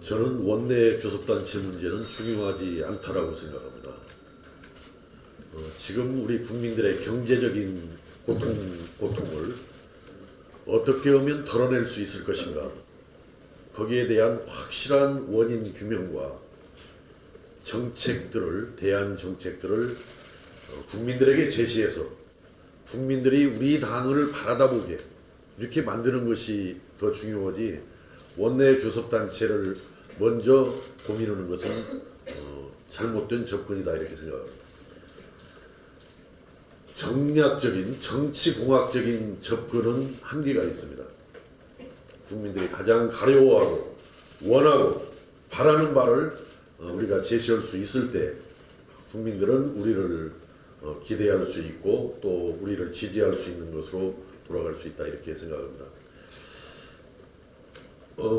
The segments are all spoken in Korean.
저는 원내 교섭단체 문제는 중요하지 않다라고 생각합니다. 지금 우리 국민들의 경제적인 고통을 어떻게 하면 덜어낼 수 있을 것인가, 거기에 대한 확실한 원인 규명과 대안 정책들을 국민들에게 제시해서 국민들이 우리 당을 바라다 보게 이렇게 만드는 것이 더 중요하지, 원내 교섭단체를 먼저 고민하는 것은 잘못된 접근이다 이렇게 생각합니다. 정략적인 정치공학적인 접근은 한계가 있습니다. 국민들이 가장 가려워하고 원하고 바라는 바를 우리가 제시할 수 있을 때 국민들은 우리를 기대할 수 있고 또 우리를 지지할 수 있는 것으로 돌아갈 수 있다 이렇게 생각합니다.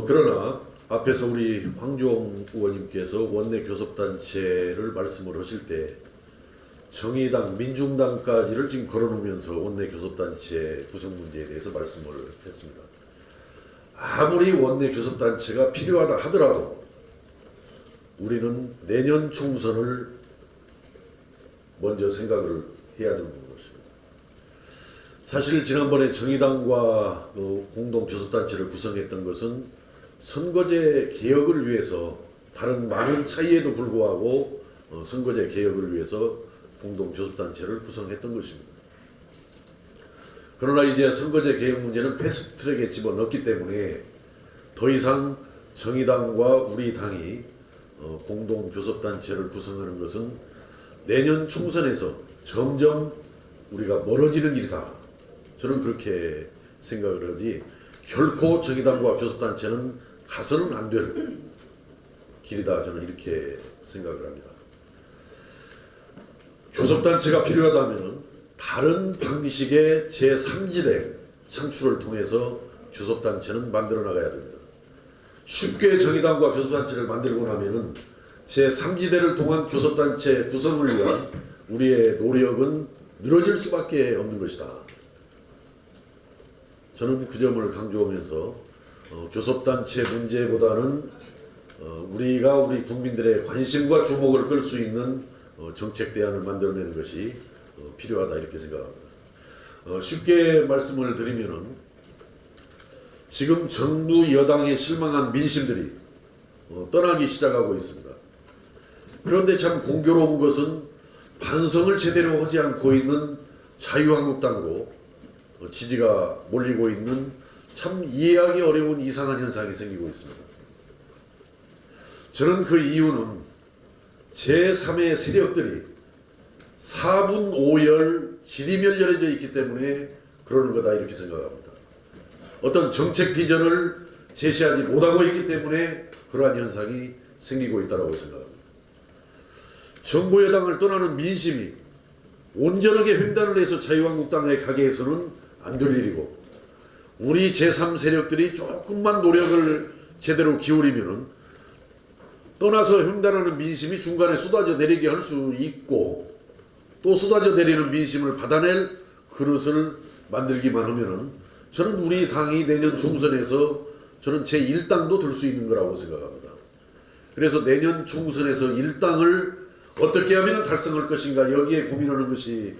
그러나 앞에서 우리 황주홍 의원님께서 원내 교섭단체를 말씀을 하실 때 정의당, 민중당까지를 지금 걸어놓으면서 원내 교섭단체 구성 문제에 대해서 말씀을 했습니다. 아무리 원내 교섭단체가 필요하다 하더라도 우리는 내년 총선을 먼저 생각을 해야 되는 것입니다. 사실 지난번에 정의당과 공동 교섭단체를 구성했던 것은 선거제 개혁을 위해서, 다른 많은 차이에도 불구하고 선거제 개혁을 위해서 공동 교섭단체를 구성했던 것입니다. 그러나 이제 선거제 개혁 문제는 패스트트랙에 집어넣기 때문에 더 이상 정의당과 우리 당이 공동 교섭단체를 구성하는 것은 내년 총선에서 점점 우리가 멀어지는 일이다. 저는 그렇게 생각을 하지, 결코 정의당과 교섭단체는 가서는 안 될 길이다. 저는 이렇게 생각을 합니다. 교섭단체가 필요하다면 다른 방식의 제3지대 창출을 통해서 교섭단체는 만들어 나가야 됩니다. 쉽게 정의당과 교섭단체를 만들고 나면은 제3지대를 통한 교섭단체 구성을 위한 우리의 노력은 늘어질 수밖에 없는 것이다. 저는 그 점을 강조하면서 교섭단체 문제보다는 우리가 우리 국민들의 관심과 주목을 끌 수 있는 정책 대안을 만들어내는 것이 필요하다 이렇게 생각합니다. 쉽게 말씀을 드리면은 지금 정부 여당에 실망한 민심들이 떠나기 시작하고 있습니다. 그런데 참 공교로운 것은 반성을 제대로 하지 않고 있는 자유한국당으로 지지가 몰리고 있는 참 이해하기 어려운 이상한 현상이 생기고 있습니다. 저는 그 이유는 제3의 세력들이 4분 5열 지리멸렬해져 있기 때문에 그러는 거다 이렇게 생각합니다. 어떤 정책 비전을 제시하지 못하고 있기 때문에 그러한 현상이 생기고 있다고 생각합니다. 정부 여당을 떠나는 민심이 온전하게 횡단을 해서 자유한국당에 가게 해서는 안 될 일이고, 우리 제3 세력들이 조금만 노력을 제대로 기울이면은 떠나서 횡단하는 민심이 중간에 쏟아져 내리게 할 수 있고, 또 쏟아져 내리는 민심을 받아낼 그릇을 만들기만 하면은 저는 우리 당이 내년 총선에서 저는 제1당도 들 수 있는 거라고 생각합니다. 그래서 내년 총선에서 1당을 어떻게 하면 달성할 것인가, 여기에 고민하는 것이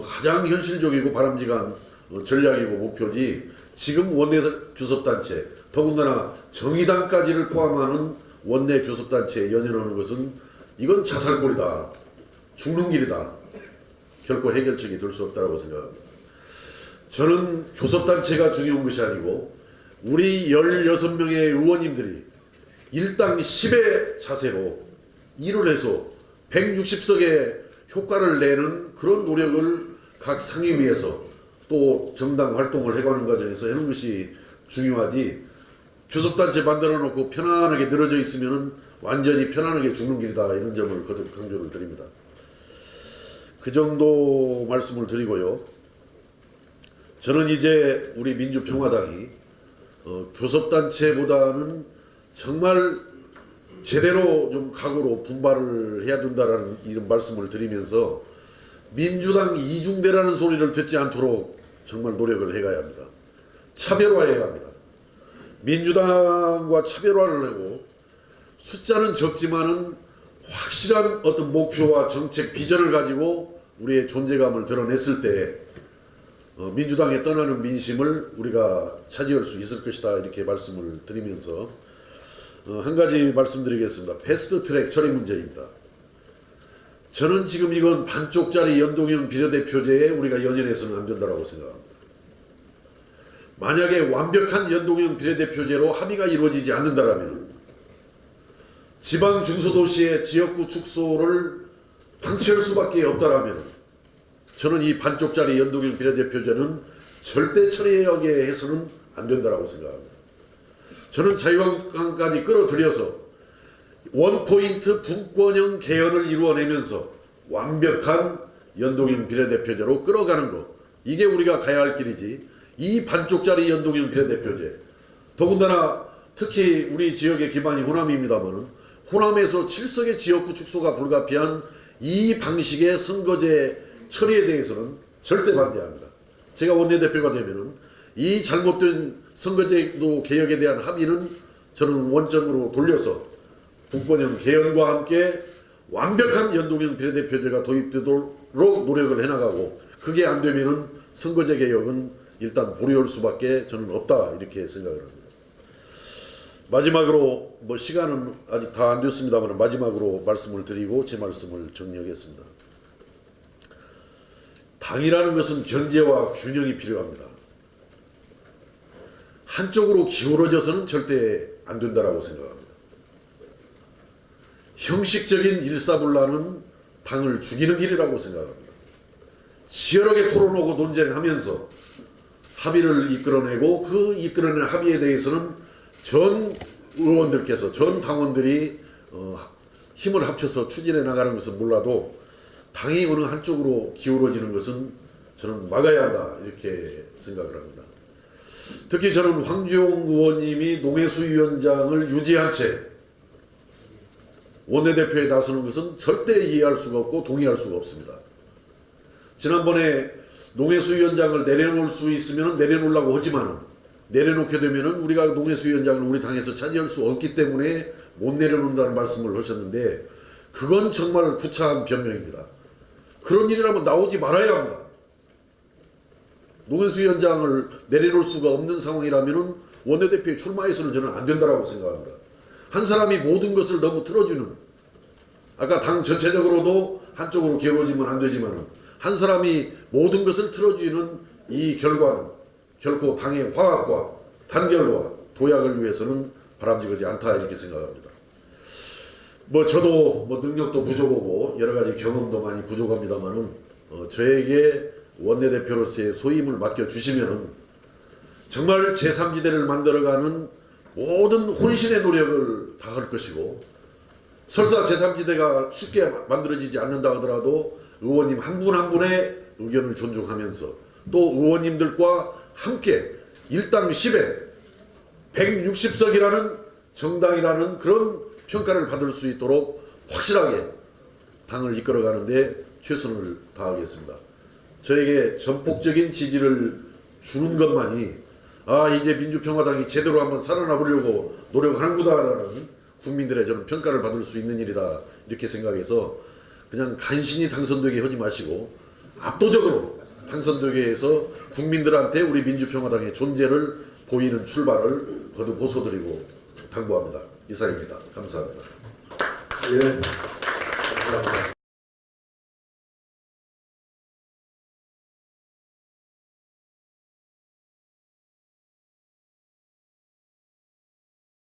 가장 현실적이고 바람직한 전략이고 목표지, 지금 원내 교섭단체, 더군다나 정의당까지를 포함하는 원내 교섭단체에 연연하는 것은 이건 자살골이다, 죽는 길이다, 결코 해결책이 될 수 없다고 생각합니다. 저는 교섭단체가 중요한 것이 아니고 우리 16명의 의원님들이 일당 10의 자세로 일을 해서 160석의 효과를 내는 그런 노력을 각 상임위에서 또 정당 활동을 해가는 과정에서 하는 것이 중요하지, 교섭단체 만들어 놓고 편안하게 늘어져 있으면 완전히 편안하게 죽는 길이다, 이런 점을 거듭 강조를 드립니다. 그 정도 말씀을 드리고요. 저는 이제 우리 민주평화당이 교섭단체보다는 정말 제대로 좀 각오로 분발을 해야 된다라는 이런 말씀을 드리면서 민주당 이중대라는 소리를 듣지 않도록 정말 노력을 해가야 합니다. 차별화해야 합니다. 민주당과 차별화를 하고 숫자는 적지만은 확실한 어떤 목표와 정책 비전을 가지고 우리의 존재감을 드러냈을 때 민주당에 떠나는 민심을 우리가 차지할 수 있을 것이다 이렇게 말씀을 드리면서 한 가지 말씀드리겠습니다. 패스트트랙 처리 문제입니다. 저는 지금 이건 반쪽짜리 연동형 비례대표제에 우리가 연연해서는 안 된다고 생각합니다. 만약에 완벽한 연동형 비례대표제로 합의가 이루어지지 않는다면 지방 중소도시의 지역구 축소를 방치할 수밖에 없다라면 저는 이 반쪽짜리 연동형 비례대표제는 절대 처리하게 해서는 안 된다고 생각합니다. 저는 자유한국당까지 끌어들여서 원포인트 분권형 개헌을 이루어내면서 완벽한 연동형 비례대표제로 끌어가는 것, 이게 우리가 가야 할 길이지, 이 반쪽짜리 연동형 비례대표제, 더군다나 특히 우리 지역의 기반이 호남입니다만 호남에서 7석의 지역구 축소가 불가피한 이 방식의 선거제 처리에 대해서는 절대 반대합니다. 제가 원내대표가 되면은 이 잘못된 선거제도 개혁에 대한 합의는 저는 원점으로 돌려서 분권형 개헌과 함께 완벽한 연동형 비례대표제가 도입되도록 노력을 해나가고, 그게 안 되면은 선거제 개혁은 일단 보류할 수밖에 저는 없다 이렇게 생각을 합니다. 마지막으로 시간은 아직 다 안 됐습니다만 마지막으로 말씀을 드리고 제 말씀을 정리하겠습니다. 당이라는 것은 견제와 균형이 필요합니다. 한쪽으로 기울어져서는 절대 안 된다라고 생각합니다. 형식적인 일사불란은 당을 죽이는 길이라고 생각합니다. 치열하게 토론하고 논쟁하면서 합의를 이끌어내고 그 이끌어낸 합의에 대해서는 전 의원들께서, 전 당원들이 힘을 합쳐서 추진해 나가는 것은 몰라도 당이 어느 한쪽으로 기울어지는 것은 저는 막아야 한다 이렇게 생각을 합니다. 특히 저는 황주용 의원님이 농해수 위원장을 유지한 채 원내대표에 나서는 것은 절대 이해할 수가 없고 동의할 수가 없습니다. 지난번에 농해수 위원장을 내려놓을 수 있으면 내려놓으려고 하지만 내려놓게 되면 우리가 농해수 위원장을 우리 당에서 차지할 수 없기 때문에 못 내려놓는다는 말씀을 하셨는데, 그건 정말 구차한 변명입니다. 그런 일이라면 나오지 말아야 합니다. 농해수 위원장을 내려놓을 수가 없는 상황이라면 원내대표에 출마해서는 저는 안 된다고 생각합니다. 한 사람이 모든 것을 너무 틀어주는, 아까 당 전체적으로도 한쪽으로 기울어지면 안 되지만 한 사람이 모든 것을 틀어주는 이 결과는 결코 당의 화합과 단결과 도약을 위해서는 바람직하지 않다 이렇게 생각합니다. 저도 능력도 부족하고 여러 가지 경험도 많이 부족합니다만은 저에게 원내대표로서의 소임을 맡겨주시면은 정말 제3지대를 만들어가는 모든 혼신의 노력을 다할 것이고, 설사 제3지대가 쉽게 만들어지지 않는다 하더라도 의원님 한 분 한 분의 의견을 존중하면서 또 의원님들과 함께 일당 10에 160석이라는 정당이라는 그런 평가를 받을 수 있도록 확실하게 당을 이끌어가는데 최선을 다하겠습니다. 저에게 전폭적인 지지를 주는 것만이 이제 민주평화당이 제대로 한번 살아나 보려고 노력하는구나라는 국민들의 저는 평가를 받을 수 있는 일이다 이렇게 생각해서 그냥 간신히 당선되게 하지 마시고 압도적으로 당선되게 해서 국민들한테 우리 민주평화당의 존재를 보이는 출발을 거듭 호소드리고 당부합니다. 이상입니다. 감사합니다. 예, 감사합니다.